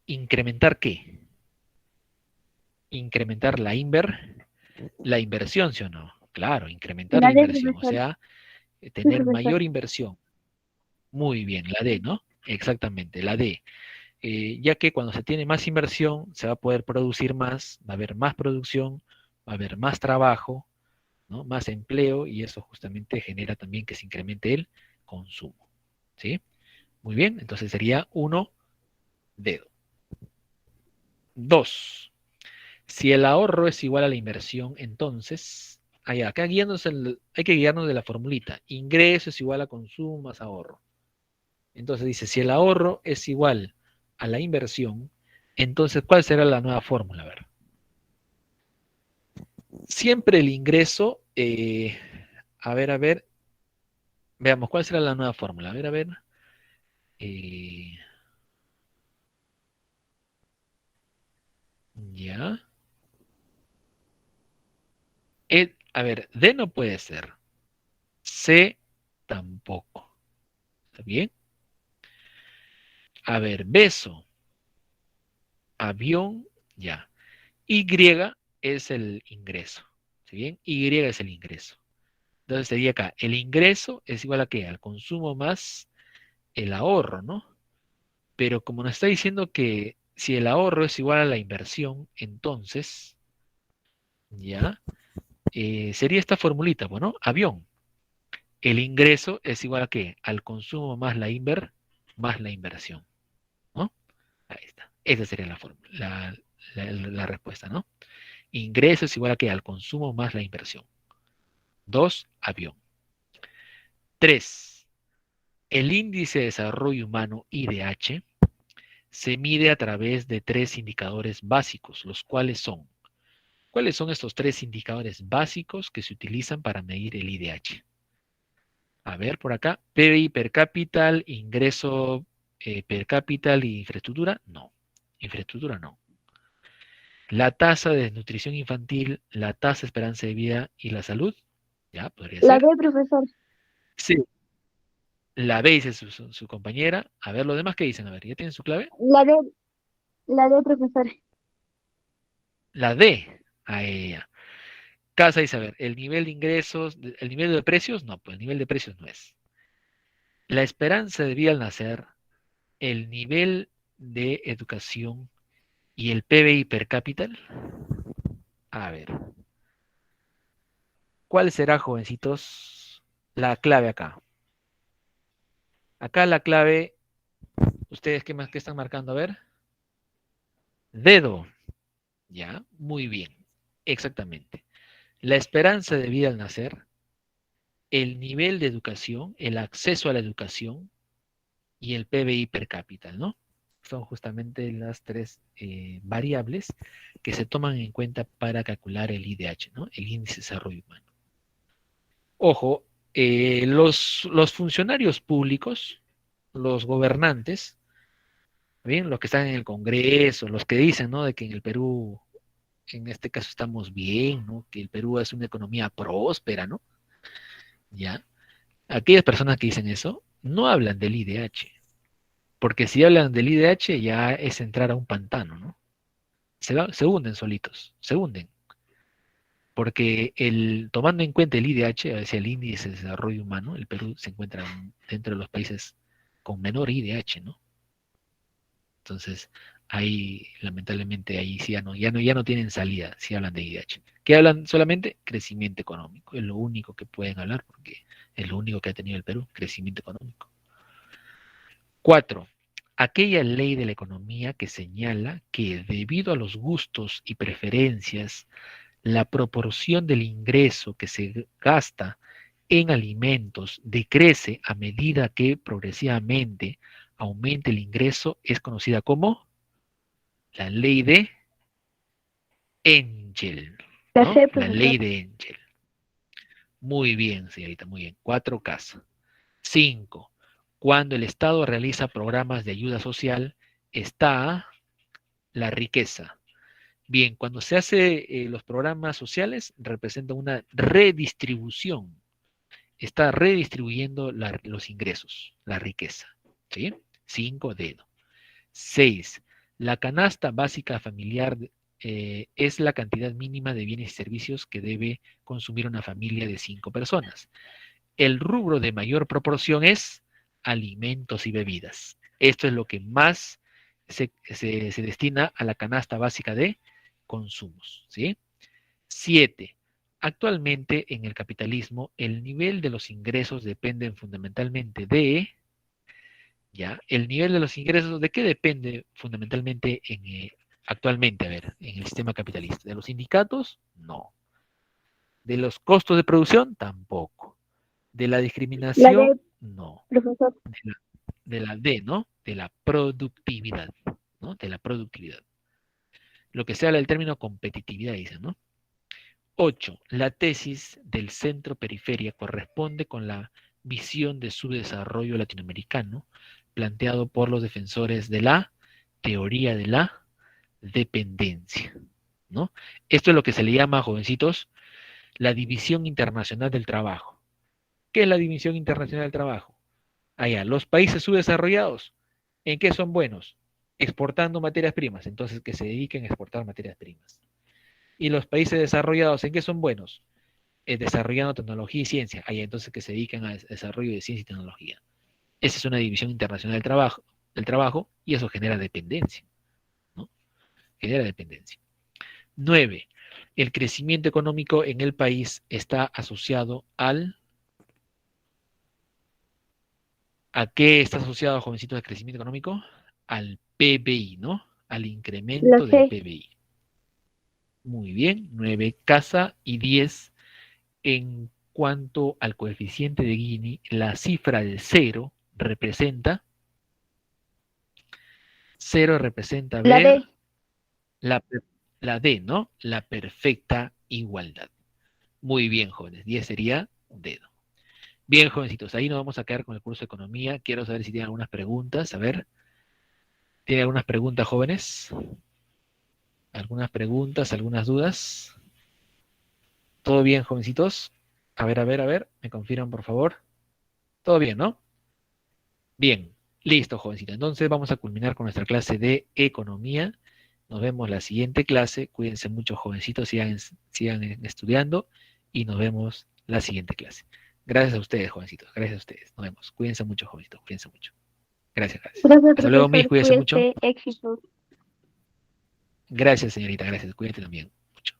A: ¿Incrementar qué? Incrementar la inversión, ¿sí o no? Claro, incrementar
B: La
A: la
B: D,
A: inversión, o
B: profesor.
A: sea,
B: Sí,
A: tener
B: profesor.
A: mayor inversión. Muy bien, la D, ¿no? Exactamente, la D. Ya que cuando se tiene más inversión, se va a poder producir más, va a haber más producción, va a haber más trabajo, ¿no? Más empleo y eso justamente genera también que se incremente el consumo, ¿sí? Muy bien, entonces sería uno, dedo. Dos, si el ahorro es igual a la inversión, entonces, acá hay que guiarnos de la formulita. Ingreso es igual a consumo más ahorro. Entonces dice, si el ahorro es igual a la inversión, entonces, ¿cuál será la nueva fórmula? A ver. Siempre el ingreso, a ver, veamos, ¿cuál será la nueva fórmula? A ver, eh, ya. A ver, D no puede ser, C tampoco, ¿está bien? A ver, beso, avión, ya. Y es el ingreso, ¿está bien? Y es el ingreso. Entonces sería acá, el ingreso es igual a qué? Al consumo más el ahorro, ¿no? Pero como nos está diciendo que si el ahorro es igual a la inversión, entonces, ya, sería esta formulita, bueno, avión. El ingreso es igual a qué? Al consumo más la inversión, ¿no? Ahí está. Esa sería la fórmula, la respuesta, ¿no? Ingreso es igual a qué? Al consumo más la inversión. 2, avión. 3, el índice de desarrollo humano, IDH, se mide a través de 3 indicadores básicos, los cuales son. ¿Cuáles son estos 3 indicadores básicos que se utilizan para medir el IDH? A ver, por acá, PBI per cápita, ingreso per cápita y infraestructura, no. Infraestructura no. La tasa de desnutrición infantil, la tasa de esperanza de vida y la salud, ya, podría
B: La D,
A: ser.
B: profesor.
A: Sí, la B dice su compañera. A ver, los demás qué dicen, a ver, ¿ya tienen su clave?
B: La D, la D, profesor.
A: La D, a ella. Casa dice, a ver, el nivel de ingresos, el nivel de precios, no, pues el nivel de precios no es. La esperanza de vida al nacer, el nivel de educación y el PBI per cápita. A ver, ¿cuál será, jovencitos, la clave acá? Acá la clave, ¿ustedes qué están marcando? A ver, dedo. Ya, muy bien, exactamente. La esperanza de vida al nacer, el nivel de educación, el acceso a la educación y el PBI per cápita, ¿no? Son justamente las 3 variables que se toman en cuenta para calcular el IDH, ¿no? El índice de desarrollo humano. Ojo, los funcionarios públicos, los gobernantes, bien, los que están en el Congreso, los que dicen, ¿no? De que en el Perú, en este caso, estamos bien, ¿no? Que el Perú es una economía próspera, ¿no? Ya. Aquellas personas que dicen eso no hablan del IDH, porque si hablan del IDH ya es entrar a un pantano, ¿no? Se hunden solitos, se hunden, porque tomando en cuenta el IDH, es el índice de desarrollo humano, el Perú se encuentra dentro de los países con menor IDH, ¿no? Entonces, ahí, lamentablemente, ahí sí ya no tienen salida si hablan de IDH. ¿Qué hablan solamente? Crecimiento económico. Es lo único que pueden hablar, porque es lo único que ha tenido el Perú, crecimiento económico. 4, aquella ley de la economía que señala que debido a los gustos y preferencias, la proporción del ingreso que se gasta en alimentos decrece a medida que progresivamente aumente el ingreso, es conocida como la ley de Engel,
B: La
A: ¿no?
B: C,
A: La
B: profesor.
A: ley de Engel. Muy bien, señorita, muy bien. 4 casos. 5, cuando el Estado realiza programas de ayuda social, está la riqueza. Bien, cuando se hace los programas sociales, representa una redistribución. Está redistribuyendo los ingresos, la riqueza. ¿Sí? 5, dedo. 6, la canasta básica familiar es la cantidad mínima de bienes y servicios que debe consumir una familia de 5 personas. El rubro de mayor proporción es alimentos y bebidas. Esto es lo que más se destina a la canasta básica de consumos. ¿Sí? 7, actualmente en el capitalismo el nivel de los ingresos depende fundamentalmente de, ¿ya? El nivel de los ingresos, ¿de qué depende fundamentalmente actualmente, a ver, en el sistema capitalista? ¿De los sindicatos? No. ¿De los costos de producción? Tampoco. ¿De la
B: La
A: discriminación?
B: D,
A: No.
B: profesor.
A: De la D, ¿no? De la productividad, ¿no? De la productividad. Lo que se habla del término competitividad, dice, ¿no? 8, la tesis del centro-periferia corresponde con la visión de subdesarrollo latinoamericano planteado por los defensores de la teoría de la dependencia, ¿no? Esto es lo que se le llama, jovencitos, la división internacional del trabajo. ¿Qué es la división internacional del trabajo? Allá, los países subdesarrollados, ¿en qué son buenos? Exportando materias primas, entonces que se dediquen a exportar materias primas. ¿Y los países desarrollados en qué son buenos? Desarrollando tecnología y ciencia. Allá entonces que se dedican al desarrollo de ciencia y tecnología. Esa es una división internacional del trabajo. del trabajo y eso genera dependencia, ¿no? Genera dependencia. 9. El crecimiento económico en el país está asociado ¿a qué está asociado, jovencitos, el crecimiento económico? Al PBI, ¿no? Al
B: Lo
A: incremento del
B: sé.
A: PBI. Muy bien, 9 casa y 10. En cuanto al coeficiente de Gini, la cifra del 0 representa, a
B: La
A: ver,
B: D.
A: la, la D, ¿no? La perfecta igualdad. Muy bien, jóvenes, 10 sería dedo. Bien, jovencitos, ahí nos vamos a quedar con el curso de economía. Quiero saber si tienen algunas preguntas. A ver, ¿tienen algunas preguntas, jóvenes? ¿Algunas preguntas, algunas dudas? ¿Todo bien, jovencitos? A ver, me confirman, por favor. ¿Todo bien, no? Bien, listo, jovencitos. Entonces vamos a culminar con nuestra clase de economía. Nos vemos la siguiente clase. Cuídense mucho, jovencitos, sigan estudiando y nos vemos la siguiente clase. Gracias a ustedes, jovencitos. Gracias a ustedes. Nos vemos. Cuídense mucho, jovencitos. Cuídense mucho. Gracias, gracias.
B: Gracias,
A: Hasta luego, Miss.
B: profesor.
A: Cuídense mucho.
B: Cuídese. Éxito.
A: Gracias, señorita. Gracias. Cuídate también mucho.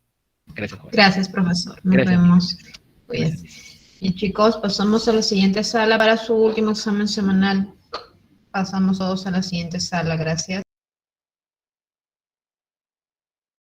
A: Gracias, jovencitos.
C: Gracias, profesor. Nos
A: Gracias, Miss.
C: vemos.
A: Gracias,
C: Cuídense.
A: Miss.
C: Y chicos, pasamos a la siguiente sala para su último examen semanal. Pasamos todos a la siguiente sala. Gracias.